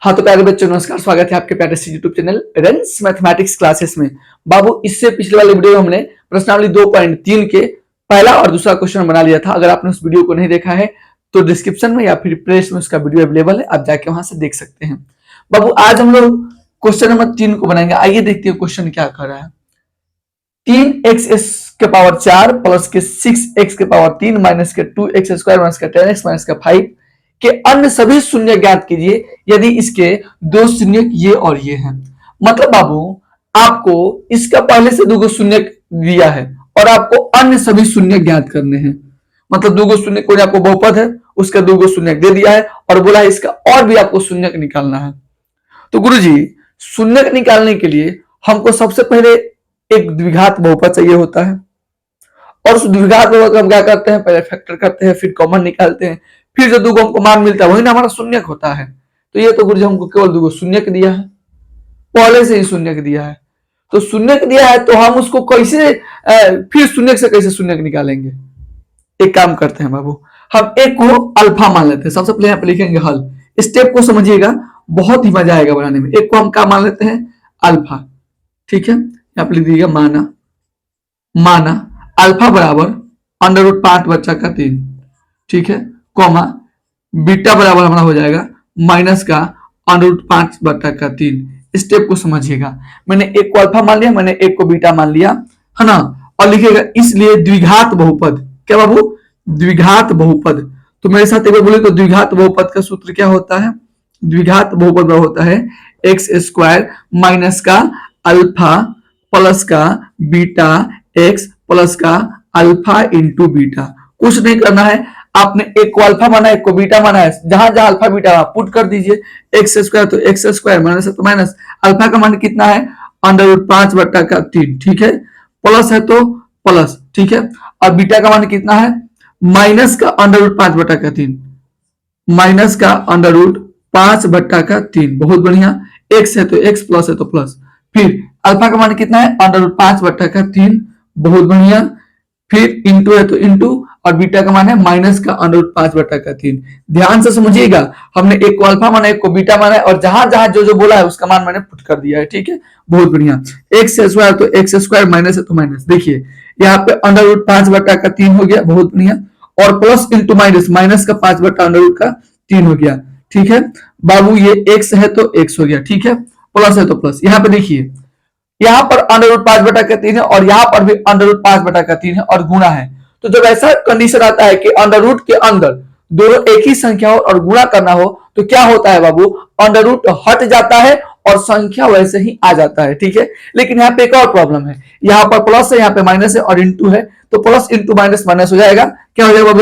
हाँ तो प्यारे बच्चों नमस्कार, स्वागत है आपके प्यारे से YouTube channel Reigns mathematics classes में। बाबू इससे पिछले वाले वीडियो में हमने प्रश्नावली 2.3 के पहला और दूसरा क्वेश्चन बना लिया था। अगर आपने उस वीडियो को नहीं देखा है तो डिस्क्रिप्शन में या फिर प्लेलिस्ट में उसका वीडियो अवेलेबल है, आप जाके वहां से देख सकते हैं। बाबू आज हम लोग क्वेश्चन नंबर 3 को बनाएंगे। आइए देखते हैं क्वेश्चन क्या कर रहा है। 3x के पावर 4 प्लस के 6x के पावर 3 माइनस के 2x स्क्वायर माइनस के 10x माइनस का 5 के अन्य सभी शून्य ज्ञात कीजिए यदि इसके दो शून्य ये और ये हैं। मतलब बाबू आपको इसका पहले से दो शून्य दिया है और आपको अन्य सभी शून्य ज्ञात करने हैं। मतलब दो शून्य कोई आपको बहुपद है उसका दो शून्य दे दिया है और बोला है इसका और भी आपको शून्य निकालना है। तो गुरुजी शून्य निकालने के लिए हमको सबसे पहले एक द्विघात बहुपद चाहिए होता है और उस द्विघात बहुपद हम क्या करते हैं, पहले फैक्टर करते हैं, फिर कॉमन निकालते हैं, फिर जो दो हमको मान मिलता है वही ना हमारा शून्यक होता है। तो ये तो गुरुजी हमको केवल दो शून्यक दिया है, पहले से ही शून्यक दिया है। तो शून्यक दिया है तो हम उसको कैसे फिर शून्यक से कैसे शून्यक निकालेंगे। एक काम करते हैं बाबू, हम एक को अल्फा मान लेते हैं। सबसे पहले यहाँ पे लिखेंगे हल, स्टेप को समझिएगा, बहुत ही मजा आएगा बनाने में। एक को हम क्या मान लेते हैं, अल्फा। ठीक है, यहाँ पे लिख दीजिएगा माना अल्फा बराबर √5/3। ठीक है, कॉमा बीटा बराबर हमारा हो जाएगा माइनस का √5/3। स्टेप को समझिएगा, मैंने एक को अल्फा मान लिया, मैंने एक को बीटा मान लिया, है ना। और लिखिएगा इसलिए द्विघात बहुपद। क्या बाबू, द्विघात बहुपद। तो मेरे साथ एक बार बोले तो द्विघात बहुपद का सूत्र क्या होता है। द्विघात बहुपद होता है x² माइनस का अल्फा प्लस का बीटा x प्लस का अल्फा इंटू बीटा। कुछ नहीं करना है, आपने एक को अल्फा माना एक को बीटा माना है, जहां जहां अल्फा बीटा पुट कर दीजिए। x² तो x² माइनस है तो माइनस, अल्फा का मान कितना है √5/3। ठीक है, प्लस है तो प्लस। ठीक है, और बीटा का मान कितना है माइनस का √5/3, माइनस का √5/3। बहुत बढ़िया, x है तो x, प्लस है तो प्लस। फिर अल्फा का मान कितना है √5/3। बहुत बढ़िया, फिर इंटू है तो इंटू, और बीटा का मान है माइनस का √5/3। ध्यान से समझिएगा, हमने एक को अल्फा माना एक को बीटा माना है और जहां जहां जो बोला है उसका मान मैंने पुट कर दिया है। ठीक है, बहुत बढ़िया। x² तो x² माइनस है तो माइनस। देखिए यहाँ पे √5/3 हो गया, बहुत बढ़िया। और प्लस इंटू माइनस, माइनस का 5/√3 हो गया। ठीक है बाबू, ये x है तो x हो गया। ठीक है, प्लस है तो प्लस। यहाँ पे देखिए यहाँ पर √5/3 है और यहाँ पर भी √5/3 है और गुणा है। तो जब ऐसा कंडीशन आता है कि अंडर रूट के अंदर दोनों एक ही संख्या हो और गुणा करना हो तो क्या होता है बाबू, अंडर रूट हट जाता है और संख्या वैसे ही आ जाता है। ठीक है, लेकिन यहाँ पे एक और प्रॉब्लम है, यहाँ पर प्लस है यहाँ पे माइनस है और इंटू है, तो प्लस इंटू माइनस माइनस हो जाएगा। क्या हो जाएगा बाबू,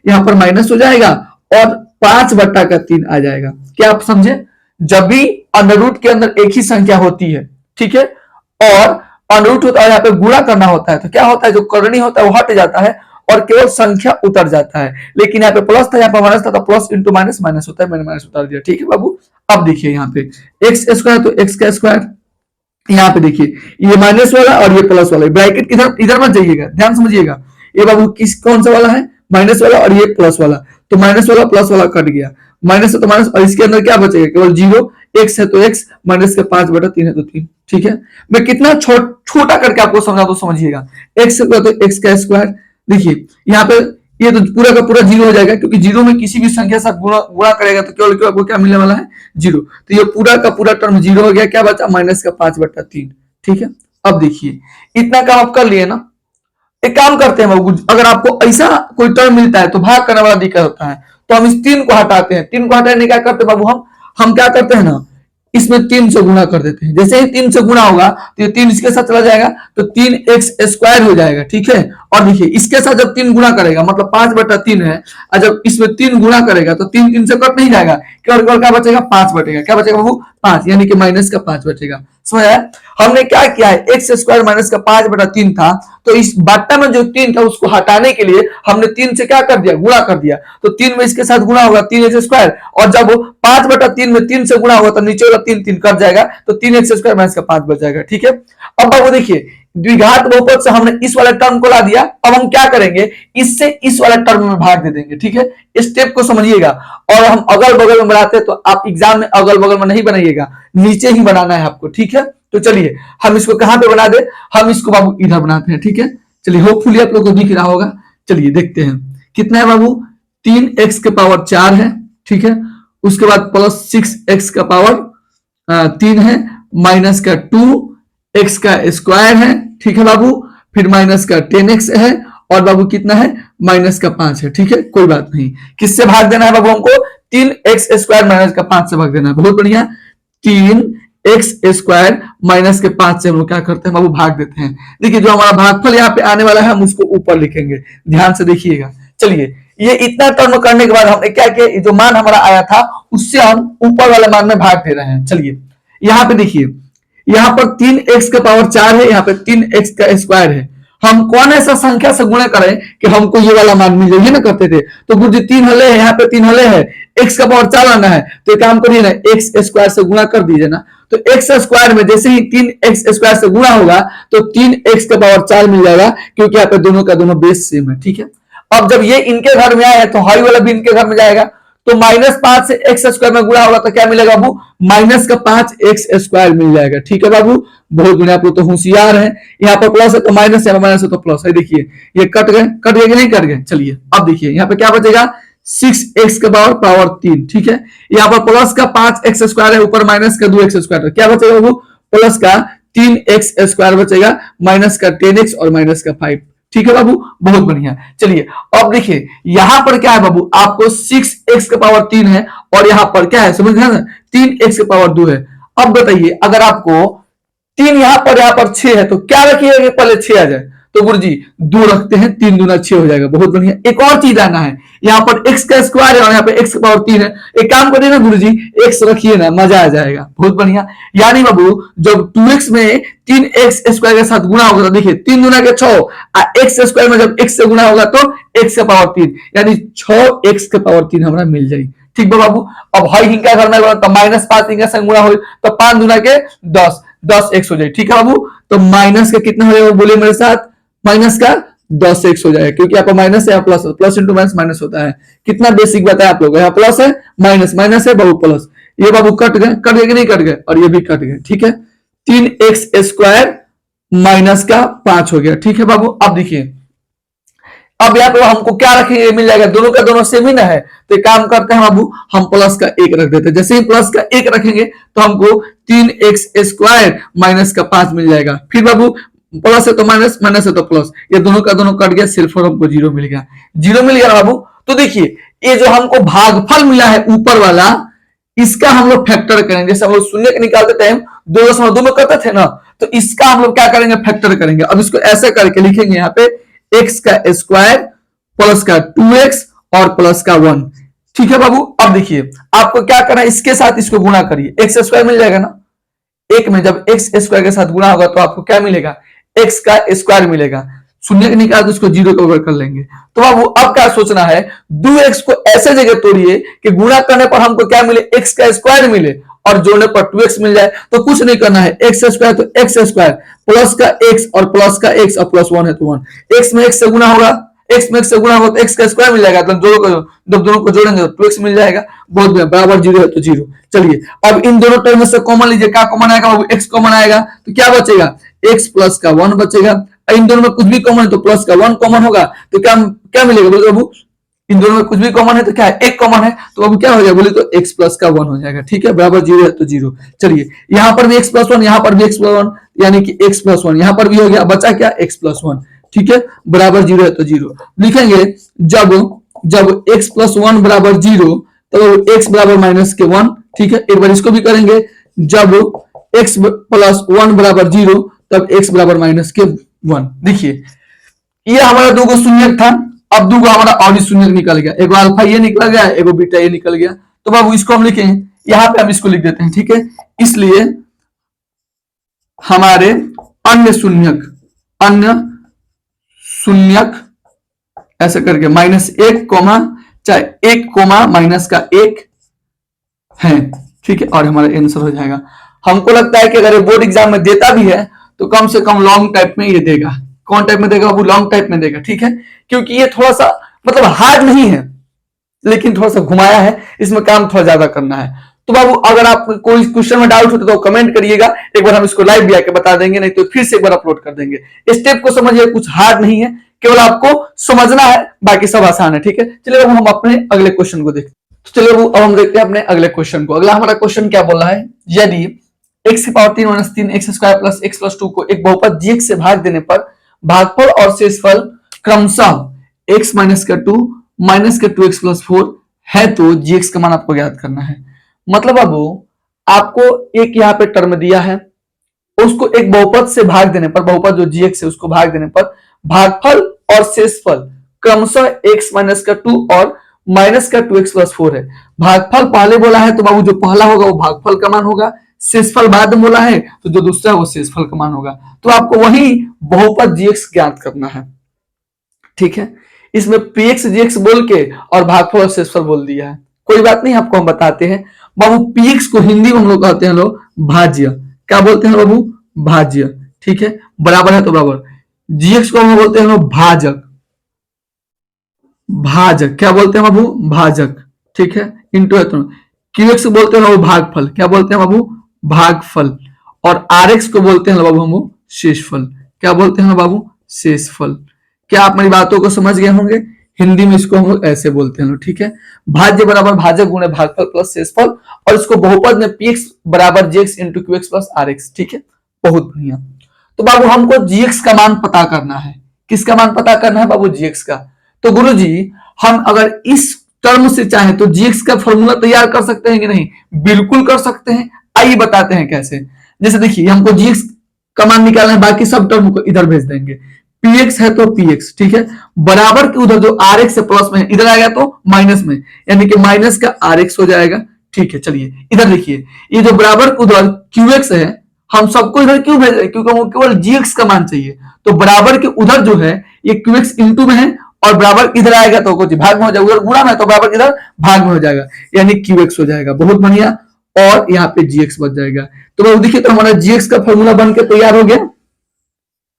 यहाँ पर माइनस हो जाएगा और 5/3 आ जाएगा। क्या आप समझे, जब भी अंडर रूट के अंदर एक ही संख्या होती है, ठीक है, और अंडर रूट होता है यहाँ पे गुणा करना होता है, तो क्या होता है जो करनी होता है वो हट जाता है और केवल संख्या उतर जाता है। लेकिन यहाँ पे प्लस था यहाँ पे माइनस था, तो प्लस इंटू माइनस माइनस होता है, मैंने माइनस उतार दिया। ठीक है बाबू, अब देखिए यहाँ पे x² तो x का स्क्वायर, यहाँ पे देखिए ये माइनस वाला और ये प्लस वाला, ब्रैकेट इधर मत जाइएगा, ध्यान समझिएगा। ये बाबू कौन सा वाला है, माइनस वाला, और ये प्लस वाला, तो माइनस वाला प्लस वाला कट गया, माइनस है तो माइनस, और इसके अंदर क्या बचेगा केवल 0। x है तो x, माइनस का 5/3 है तो 3। ठीक है, मैं कितना छोटा करके आपको समझा तो समझिएगा। x तो x का स्क्वायर, देखिए यहाँ पे ये तो पूरा का पूरा 0 हो जाएगा, क्योंकि 0 में किसी भी संख्या से गुणा करेगा तो केवल आपको क्या मिलने वाला है 0। तो ये पूरा का पूरा टर्म 0 हो गया, क्या बचा माइनस का 5/3। ठीक है, अब देखिए इतना काम आप कर लिए ना। एक काम करते हैं बाबू, अगर आपको ऐसा कोई टर्म मिलता है तो भाग करने वाला दिक्कत होता है, तो हम इस 3 को हटाते हैं। 3 को हटाने क्या करते हैं बाबू, हम क्या करते हैं ना, इसमें 3 से गुणा कर देते हैं। जैसे ही 3 से गुणा होगा तो ये 3 इसके साथ चला जाएगा तो 3x² हो जाएगा। ठीक है, और देखिए इसके साथ जब 3 गुणा करेगा मतलब 5/3 है, और जब इसमें 3 गुणा करेगा तो 3 3 से कट नहीं जाएगा, केवल क्या बचेगा 5 बचेगा। क्या बचेगा बाबू, 5, यानी कि माइनस का 5 बचेगा। समझ आया, हमने क्या किया है, x² माइनस का 5/3 था, तो इस बाटा में जो 3 था उसको हटाने के लिए हमने 3 से क्या कर दिया, गुणा कर दिया। तो 3 में इसके साथ गुणा होगा 3x², और जब 5/3 में 3 से गुणा होगा तो नीचे वाला 3 3 कट जाएगा, तो 3x² माइनस का 5 बच जाएगा। ठीक है, अब बाबू देखिए द्विघात बहुपद से हमने इस वाले टर्म को ला दिया, अब हम क्या करेंगे, इससे इस वाले टर्म में भाग दे देंगे। ठीक है, स्टेप को समझिएगा। और हम अगल बगल में बनाते हैं तो आप एग्जाम में अगल बगल में नहीं बनाइएगा, नीचे ही बनाना है आपको। ठीक है, तो चलिए हम इसको कहां पे बना दे, हम इसको बाबू इधर बनाते हैं। ठीक है, चलिए होपफुली आप लोग को दिख रहा होगा। चलिए देखते हैं कितना है बाबू, 3x के पावर 4 है। ठीक है, उसके बाद प्लस 6x का पावर 3 है, माइनस का 2x का स्क्वायर है। ठीक है बाबू, फिर माइनस का 10x है, और बाबू कितना है, माइनस का 5 है। ठीक है, कोई बात नहीं। किससे भाग देना है बाबू हमको, 3x स्क्वायर माइनस का 5 से भाग देना है। बहुत बढ़िया, 3x स्क्वायर माइनस के 5 से हम लोग क्या करते हैं बाबू, भाग देते हैं। देखिए जो हमारा भागफल यहाँ पे आने वाला है हम उसको ऊपर लिखेंगे, ध्यान से देखिएगा। चलिए ये इतना टर्म करने के बाद हमने क्या किया, जो मान हमारा आया था उससे हम ऊपर वाले मान में भाग दे रहे हैं। चलिए यहाँ पे देखिए, यहाँ पर 3x का पावर 4 है, यहाँ पे 3x का स्क्वायर है। हम कौन ऐसा संख्या से गुणा करें कि हमको ये वाला मान मिल जाए, ना करते थे। तो गुरुजी 3 हले है, यहाँ पे 3 हले है, x का पावर 4 आना है, तो एक काम करिए ना, x स्क्वायर से गुणा कर दीजिए ना। तो x स्क्वायर में जैसे ही 3x स्क्वायर से गुणा होगा तो 3x का पावर 4 मिल जाएगा, क्योंकि यहाँ पे दोनों का दोनों बेस सेम है। ठीक है, अब जब ये इनके घर में आया है तो हाई वाला भी इनके घर में जाएगा, तो -5 से x स्क्वायर में गुणा होगा तो क्या मिलेगा बाबू, माइनस का 5x स्क्वायर मिल जाएगा। ठीक है बाबू, बहुत बढ़िया, आप लोग तो होशियार है। यहाँ पर प्लस है तो माइनस है, माइनस है तो प्लस है। देखिए ये कट गए कि नहीं कट गए। चलिए अब देखिए यहाँ पे क्या बचेगा, 6x का पावर 3। ठीक है, यहाँ पर प्लस का 5x स्क्वायर है, ऊपर माइनस का 2x स्क्वायर, क्या बचेगा बाबू, प्लस का 3x स्क्वायर बचेगा, माइनस का 10x और माइनस का 5। ठीक है बाबू, बहुत बढ़िया। चलिए अब देखिए यहां पर क्या है बाबू, आपको 6x का पावर 3 है, और यहां पर क्या है समझ गए ना, 3x का पावर 2 है। अब बताइए अगर आपको 3 यहाँ पर 6 है तो क्या रखिएगा कि पहले 6 आ जाए, तो गुरुजी 2 रखते हैं, 3 दूना 6 हो जाएगा। बहुत बढ़िया, एक और चीज आना है, यहाँ पर x का स्क्वायर है और यहाँ पे x का पावर 3 है। एक काम करिए ना गुरुजी, x रखिए ना, मजा आ जाएगा। बहुत बढ़िया, यानी बाबू जब 2x में 3x स्क्वायर के साथ गुणा होगा तो देखिए 3 दूना के 6, x स्क्वायर में जब x से गुणा होगा तो x का पावर 3, यानी 6x का पावर 3 हमारा मिल जाएगी। ठीक है बाबू, अब हाई हिंका घर में तो -5 हिंका से गुणा हो तो 5 दूना के 10x हो जाए। ठीक है बाबू, तो माइनस का कितना हो जाएगा बोलिए मेरे साथ, माइनस का 10x हो जाएगा, क्योंकि यहाँ माइनस है, यहाँ plus, plus into minus minus होता है। कितना बेसिक बताया आप लोग, यहाँ प्लस है माइनस, माइनस है बाबू प्लस, ये बाबू कट गए कि नहीं कट गए, और ये भी कट गए। ठीक है, 3x स्क्वायर माइनस का 5 हो गया। ठीक है बाबू, अब देखिए अब यहाँ पे हमको क्या रखेंगे, मिल जाएगा, दोनों का दोनों सेम ही ना है, तो एक काम करते हैं बाबू, हम प्लस का 1 रख देते हैं। जैसे ही प्लस का 1 रखेंगे तो हमको 3x स्क्वायर माइनस का 5 मिल जाएगा। फिर बाबू प्लस है तो माइनस, माइनस है तो प्लस, ये दोनों का दोनों कट गया, सिर्फ और हमको 0 मिल गया। 0 मिल गया बाबू, तो देखिए ये जो हमको भागफल मिला है ऊपर वाला, इसका हम लोग फैक्टर करेंगे। जैसे हम लोग शून्य के निकालते टाइम 2.2 में करते थे ना, तो इसका हम लोग क्या करेंगे, फैक्टर करेंगे। अब इसको ऐसे करके लिखेंगे, यहाँ पे x का स्क्वायर प्लस का 2x और प्लस का 1। ठीक है बाबू, अब देखिए आपको क्या करना है, इसके साथ इसको गुणा करिए, x स्क्वायर मिल जाएगा ना, एक में जब x स्क्वायर के साथ गुणा होगा तो आपको क्या मिलेगा, x का स्क्वायर मिलेगा। शून्य के निकाल तो उसको 0 के ऊपर कर लेंगे। तो बाबू अब क्या सोचना है, 2x को ऐसे जगह तोड़िए कि गुणा करने पर हमको क्या मिले, x का स्क्वायर मिले, और जोड़ने पर 2x मिल जाए। तो कुछ नहीं करना है, x स्क्वायर तो x स्क्वायर प्लस का x और प्लस का x और प्लस 1 है तो 1, x में x से गुणा होगा, x में x से गुणा होगा तो x का स्क्वायर मिल जाएगा, तो दोनों को जोड़ेंगे तो 2x मिल जाएगा। बहुत बढ़िया, बराबर 0 है तो 0। चलिए अब इन दोनों टर्म में से कॉमन लीजिए, क्या कॉमन आएगा बाबू, x कॉमन आएगा, तो क्या बचेगा, x प्लस का 1 बचेगा। इन दोनों में कुछ भी कॉमन है तो प्लस का 1 कॉमन होगा, तो क्या मिलेगा बोले बाबू, इन दोनों में कुछ भी कॉमन है तो क्या है, एक कॉमन है, तो अब क्या हो जाएगा बोले तो x प्लस का 1 हो जाएगा। ठीक है, बराबर 0 है तो 0। चलिए यहाँ पर भी x प्लस 1, यहाँ पर भी x प्लस 1, यानी कि x प्लस 1 यहाँ पर भी हो गया, बचा क्या, x प्लस 1। ठीक है, बराबर 0 है तो 0 लिखेंगे। जब x प्लस 1 बराबर 0 तो x बराबर माइनस के 1। ठीक है, एक बार इसको भी करेंगे, जब x प्लस 1 बराबर 0 तब x बराबर माइनस के 1। देखिए ये हमारा 2 शून्यक था, अब 2 हमारा और शून्यक निकल गया, एगो अल्फा ये निकल गया, एगो बीटा ये निकल गया। तो बाबू इसको हम लिखें, यहाँ पे हम इसको लिख देते हैं। ठीक है, इसलिए हमारे अन्य शून्यक ऐसे करके -1 कोमा चाहे 1 कोमा माइनस का 1 है। ठीक है, और हमारा आंसर हो जाएगा। हमको लगता है कि अगर बोर्ड एग्जाम में देता भी है तो कम से कम लॉन्ग टाइप में ये देगा। कौन टाइप में देगा बाबू? लॉन्ग टाइप में देगा, ठीक है, क्योंकि ये थोड़ा सा मतलब हार्ड नहीं है, लेकिन थोड़ा सा घुमाया है, इसमें काम थोड़ा ज्यादा करना है। तो बाबू अगर आप कोई क्वेश्चन में डाउट होता तो कमेंट करिएगा, एक बार हम इसको लाइव भी आके बता देंगे, नहीं तो फिर से एक बार अपलोड कर देंगे। स्टेप को समझिए, कुछ हार्ड नहीं है, केवल आपको समझना है, बाकी सब आसान है, ठीक है। चलिए अब हम अपने अगले क्वेश्चन को देखते हैं। तो चलिए अब हम देखते हैं अपने अगले क्वेश्चन को। अगला हमारा क्वेश्चन क्या बोल रहा है, यदि x की power 3 - 3 x square plus x plus 2 को एक बहुपद gx से भाग देने पर भागफल और शेषफल क्रमशः x माइनस का 2 माइनस का 2x प्लस 4 है, तो gx का मान आपको ज्ञात करना है। मतलब बाबू आपको एक यहाँ पे टर्म दिया है, उसको एक बहुपद से भाग देने पर, बहुपद जो gx है उसको भाग देने पर भागफल और शेषफल क्रमशः x माइनस का 2 और माइनस का 2x प्लस 4 है। भागफल पहले बोला है तो बाबू जो पहला होगा वो भागफल का मान होगा, शेषफल बाद में बोला है तो जो दूसरा है वो शेषफल का मान होगा। तो आपको वही बहुपद gx ज्ञात करना है, ठीक है। इसमें px gx बोल के और भागफल और शेषफल बोल दिया है, कोई बात नहीं, आपको हम बताते हैं। बाबू px को हिंदी में हम लोग कहते हैं लोग भाज्य, क्या बोलते हैं बाबू? भाज्य, ठीक है, बराबर है तो बराबर। gx को हम बोलते हैं लोग भाजक, भाजक क्या बोलते हैं बाबू? भाजक, ठीक है, इंटू है तो qx को बोलते हैं बाबू भागफल, क्या बोलते हैं बाबू? भागफल। और rx को बोलते हैं बाबू हम शेषफल, क्या बोलते हैं बाबू? शेषफल। क्या आप मेरी बातों को समझ गए होंगे? हिंदी में इसको हम लोग ऐसे बोलते हैं, ठीक है। भाज्य बराबर भाजक गुणे भागफल प्लस शेषफल, और इसको बहुपद में px बराबर gx into qx plus rx, ठीक है, बहुत बढ़िया। तो बाबू हमको gx का मान पता करना है। किसका मान पता करना है बाबू? gx का। तो गुरुजी हम अगर इस टर्म से चाहें तो gx का फॉर्मूला तैयार कर सकते हैं कि नहीं? बिल्कुल कर सकते हैं, आइए बताते हैं कैसे। जैसे देखिए हमको gx का मान निकालना है, बाकी सब टर्म को इधर भेज देंगे। px है तो px, ठीक है, बराबर के उधर जो rx से प्लस में है इधर आएगा तो माइनस में, यानी कि माइनस का rx हो जाएगा, ठीक है। चलिए इधर देखिए, ये जो बराबर के उधर qx है, हम सबको इधर क्यों भेज रहे हैं? क्योंकि हमको केवल gx का मान चाहिए। तो बराबर के उधर जो है ये qx इंटू में है, और बराबर इधर आएगा तो कुछ भाग में हो जाएगा, उधर गुणा में तो बराबर इधर भाग में हो जाएगा, यानी qx हो जाएगा, बहुत बढ़िया। और यहाँ पे gx बच जाएगा। तो देखिए तो हमारा gx का फॉर्मूला बन के तैयार हो गया।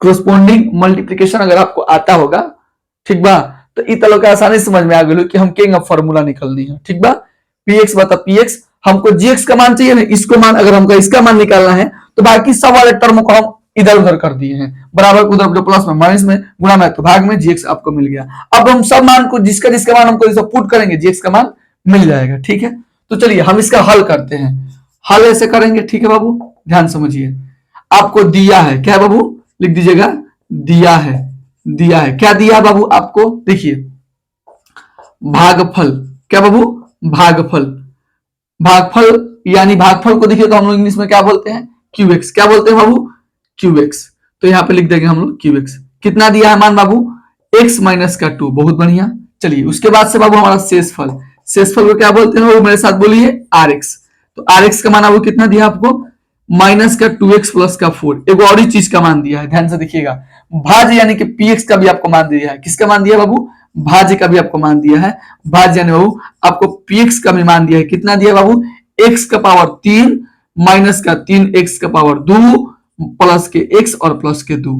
क्रोस्पोंडिंग मल्टीप्लिकेशन अगर आपको आता होगा, ठीक बा, तो इ तरह का आसानी समझ में आ गया कि हम के फॉर्मूला निकलनी है, ठीक बा। px बता px, हमको gx का मान चाहिए ना, इसको मान अगर हमको इसका मान निकालना है तो बाकी सब वाले टर्म को हम इधर उधर कर दिए हैं, बराबर उधर जो प्लस में माइनस में गुणा में तो भाग में gx आपको मिल गया। अब हम सब मान को जिसका जिसका मान हमको इसे पुट करेंगे gx का मान मिल जाएगा, ठीक है। तो चलिए हम इसका हल करते हैं। हल ऐसे करेंगे, ठीक है बाबू, ध्यान समझिए। आपको दिया है, क्या है बाबू? लिख दीजिएगा, दिया है, दिया है, क्या दिया बाबू आपको? देखिए भागफल, क्या बाबू? भागफल। भागफल यानी भागफल को देखिए तो हम लोग इंग्लिश में क्या बोलते हैं? क्यूएक्स, क्या बोलते हैं बाबू? क्यूएक्स। तो यहाँ पे लिख देंगे हम लोग क्यूएक्स। कितना दिया है मान बाबू? x माइनस का 2, बहुत बढ़िया। चलिए उसके बाद से बाबू हमारा शेषफल, शेषफल को क्या बोलते हैं? वो मेरे साथ बोलिए rx। तो rx का मान आपको कितना दिया आपको? माइनस का 2x प्लस का 4। एक और ही चीज का मान दिया है, ध्यान से देखिएगा। भाज्य यानी कि px का भी आपको मान दिया है। किसका मान दिया बाबू? भाज्य का भी आपको मान दिया है। भाज्य यानी बाबू आपको px का भी मान दिया है। कितना दिया बाबू? x का पावर 3 माइनस का 3x का पावर 2 प्लस के x और प्लस के 2।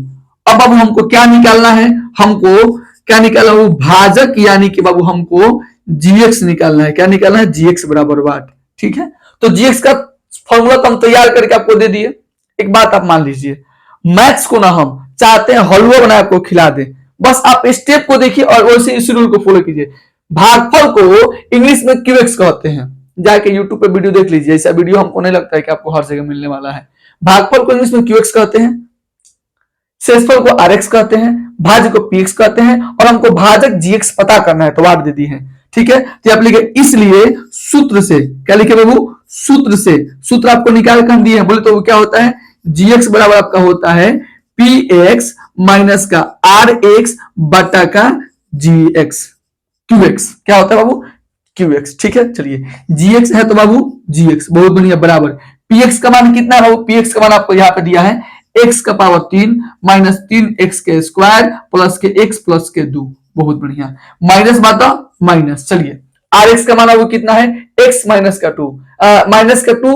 अब बाबू हमको क्या निकालना है? हमको क्या निकालना है? भाजक यानी कि बाबू हमको gx निकालना है। क्या निकालना है? gx बराबर 8, ठीक है। तो gx का फॉर्मूला तो हम तैयार करके आपको दे दिए। एक बात आप मान लीजिए, मैथ्स को ना हम चाहते हैं हलवा बना आपको खिला दे, बस आप स्टेप को देखिए और वैसे इसी रूल को फॉलो कीजिए। भागफल को इंग्लिश में क्यूएक्स कहते हैं, जाके यूट्यूब पे वीडियो देख लीजिए। ऐसा वीडियो हमको नहीं लगता है कि आपको हर जगह मिलने वाला है। भागफल को इंग्लिश में क्यूएक्स कहते हैं, शेषफल को आरएक्स कहते हैं, भाज्य को पीएक्स कहते हैं, और हमको भाजक जीएक्स पता करना है तो वाट दे दी है, ठीक है। तो आप लिखे इसलिए सूत्र से, क्या लिखे बाबू? सूत्र से, सूत्र आपको निकाल कर दिए हैं, बोले तो वो क्या होता है? जीएक्स बराबर आपका होता है पीएक्स माइनस का आरएक्स बटा का जीएक्स, क्यूएक्स। क्या होता है बाबू? क्यूएक्स, ठीक है। चलिए जीएक्स है तो बाबू जीएक्स, बहुत बढ़िया, बराबर पीएक्स का मान कितना है बाबू? पीएक्स का मान आपको यहाँ पे दिया है x का पावर 3 माइनस 3x के स्क्वायर प्लस के x प्लस के 2, बहुत बढ़िया। माइनस बाता माइनस। चलिए rx का मान आपको कितना है? x माइनस का 2 माइनस का 2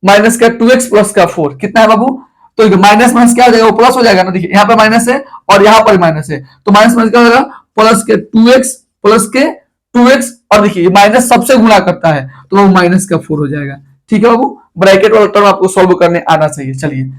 माइनस का 2x प्लस का 4, कितना है बाबू? तो माइनस माइनस क्या हो जाएगा, वो प्लस हो जाएगा ना। देखिए यहाँ पे माइनस है और यहाँ पर माइनस है, तो माइनस माइनस क्या हो जाएगा, प्लस के 2x, प्लस के 2x, और देखिए माइनस सबसे गुणा करता है तो वो माइनस का 4 हो जाएगा। ठीक है बाबू, ब्रैकेट वाला टर्म आपको सॉल्व करने आना चाहिए। चलिए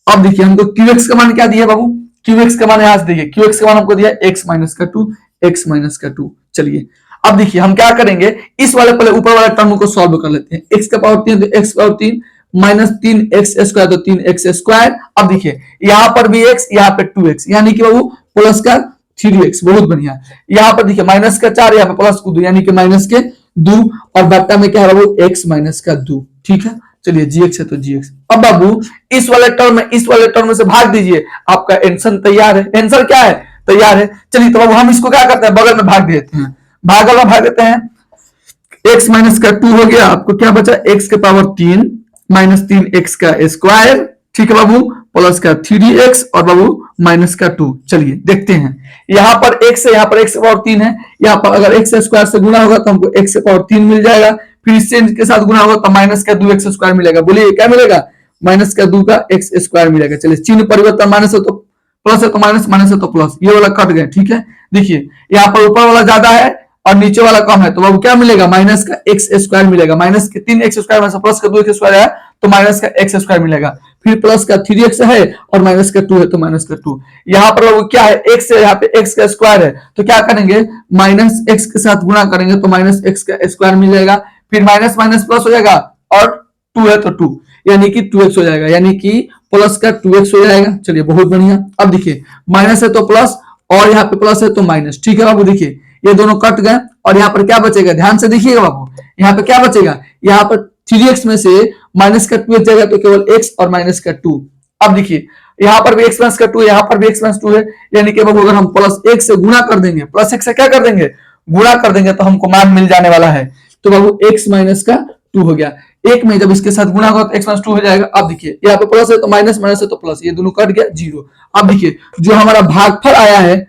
अब देखिए हमको qx का मान क्या दिया बाबू, qx का मान यहाँ से देखिए, qx का मान हमको दिया x माइनस का 2, x माइनस का 2। चलिए अब देखिए हम क्या करेंगे, इस वाले पहले ऊपर वाले टर्म को सॉल्व कर लेते हैं। x का पावर 3 तो x power 3 minus 3x square तो 3x स्क्वायर। अब देखिए यहाँ पर भी x, यहाँ पे 2x, यानी कि बाबू प्लस का 3x, बहुत बढ़िया। यहाँ पर देखिए माइनस का 4, यहाँ पे प्लस को 2, यानी कि माइनस के 2, और बट्टा में क्या है बाबू, x माइनस का 2। ठीक है, चलिए gx है तो gx। अब बाबू इस वाले टर्म में, इस वाले टर्म में से भाग दीजिए, आपका आंसर तैयार है। आंसर क्या है, तैयार है। चलिए तो बाबू हम इसको क्या करते हैं, बगल में भाग देते हैं, भागल में भाग देते हैं। x माइनस का 2 हो गया, आपको क्या बचा, x के पावर 3 माइनस 3x का स्क्वायर। ठीक है बाबू, प्लस का 3x और बाबू माइनस का 2। चलिए देखते हैं, यहाँ पर x है, यहाँ पर x के पावर 3 है, यहाँ पर अगर x स्क्वायर से गुणा होगा तो हमको x के पावर 3 मिल जाएगा, फिर इससे के साथ गुणा होगा तो माइनस का 2x स्क्वायर मिलेगा। बोलिए क्या मिलेगा, माइनस का 2 का x स्क्वायर मिलेगा। चलिए चिन्ह परिवर्तन, माइनस है तो प्लस है तो माइनस, माइनस है तो प्लस, ये वाला कट गए। ठीक है, देखिए यहाँ पर ऊपर वाला ज्यादा है और नीचे वाला कम है, तो बाबू क्या मिलेगा, माइनस का x स्क्वायर मिलेगा। माइनस के 3x स्क्वायर में से प्लस का 2x स्क्वायर है तो माइनस का x स्क्वायर मिलेगा, फिर प्लस का 3x है और माइनस का 2 है तो माइनस का 2। यहाँ पर बाबू क्या है, x है, यहाँ पे x का स्क्वायर है, तो क्या करेंगे, माइनस x के साथ गुणा करेंगे तो माइनस x का स्क्वायर मिल जाएगा, फिर माइनस माइनस प्लस हो जाएगा और 2 है तो 2, यानी कि 2x हो जाएगा, यानी कि प्लस का 2x हो जाएगा। चलिए बहुत बढ़िया। अब देखिए माइनस है तो प्लस और यहाँ पे प्लस है तो माइनस। ठीक है बाबू, देखिए ये दोनों कट गए और यहाँ पर क्या बचेगा, ध्यान से देखिएगा बाबू, यहाँ पे क्या बचेगा, यहाँ पर 3x में से माइनस का 2 जाएगा तो केवल x और माइनस का 2। अब देखिए यहाँ पर भी x माइनस का 2, यहाँ पर भी x माइनस 2 है, यानी कि बाबू अगर हम प्लस 1 से गुणा कर देंगे, प्लस 1 से क्या कर देंगे, गुणा कर देंगे, तो हमको मान मिल जाने वाला है। तो बाबू x माइनस का 2 हो गया, एक में जब इसके साथ गुणा होगा तो x माइनस 2 हो जाएगा। अब देखिए यहाँ पे प्लस है तो माइनस, माइनस है तो प्लस, ये दोनों कट गया 0। अब देखिए जो हमारा भागफल आया है,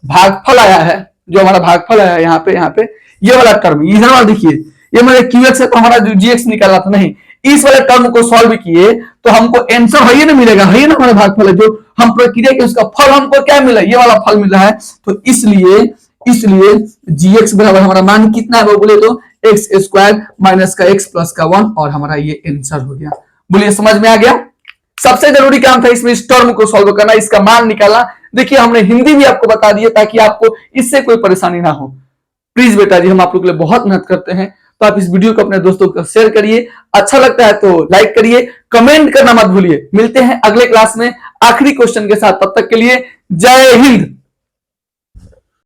भागफल आया है, जो हमारा भागफल आया है यहाँ पे ये वाला टर्म, इधर वाला देखिए, ये मेरे qx है तो हमारा जो gx निकाला था, नहीं इस वाले टर्म को सॉल्व किए तो हमको आंसर है ना मिलेगा, है ना हमारा भागफल है, जो हम प्रक्रिया के उसका फल हमको क्या मिला, ये वाला फल मिला है। तो इसलिए gx बराबर हमारा मान कितना है वो बोले तो x स्क्वायर माइनस का x प्लस का 1, और हमारा ये आंसर हो गया। बोलिए समझ में आ गया। सबसे जरूरी काम था इसमें इस टर्म को सॉल्व करना, इसका मान निकालना। देखिए हमने हिंदी भी आपको बता दिया ताकि आपको इससे कोई परेशानी ना हो। प्लीज बेटा जी, हम आप लोग के लिए बहुत मेहनत करते हैं, तो आप इस वीडियो को अपने दोस्तों को शेयर करिए, अच्छा लगता है तो लाइक करिए, कमेंट करना मत भूलिए। मिलते हैं अगले क्लास में आखिरी क्वेश्चन के साथ, तब तक के लिए जय हिंद।